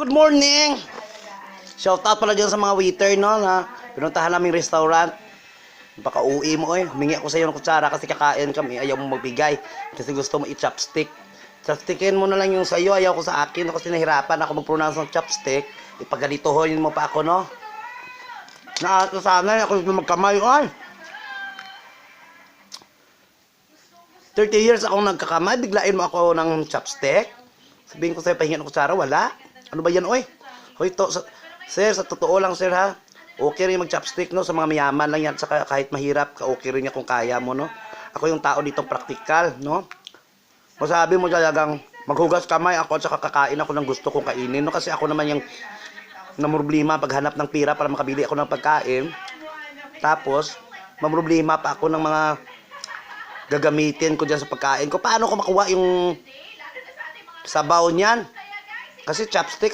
Good morning! Shout out pala dyan sa mga waiter, no, na pinuntahan naming restaurant. Baka uwi mo, humingi ako sa iyo ng kutsara kasi kakain kami, ayaw mo magbigay. Kasi gusto mo i-chopstick. Chopstickin mo na lang yung sa iyo, ayaw ko sa akin, kasi nahirapan ako mag-pronounce ng chopstick. Ipagalitohin mo pa ako, no? Sana ako magkamay, 30 years akong nagkakamay, biglain mo ako ng chopstick. Sabihin ko sa'yo, pahingan ng kutsara, wala. Ano ba yan, oy? Hoy, sir, sa totoo lang, sir, ha? Okay rin mag-chopstick, no? Sa mga mayaman lang yan. Saka kahit mahirap, okay rin niya kung kaya mo, no? Ako yung tao ditong praktikal, no? Masabi mo talagang maghugas kamay ako at saka kakain ako ng gusto kong kainin, no? Kasi ako naman yung namroblema paghanap ng pira para makabili ako ng pagkain. Tapos, mamroblema pa ako ng mga gagamitin ko dyan sa pagkain ko. Paano ko makuha yung sabaw niyan? Kasi chopstick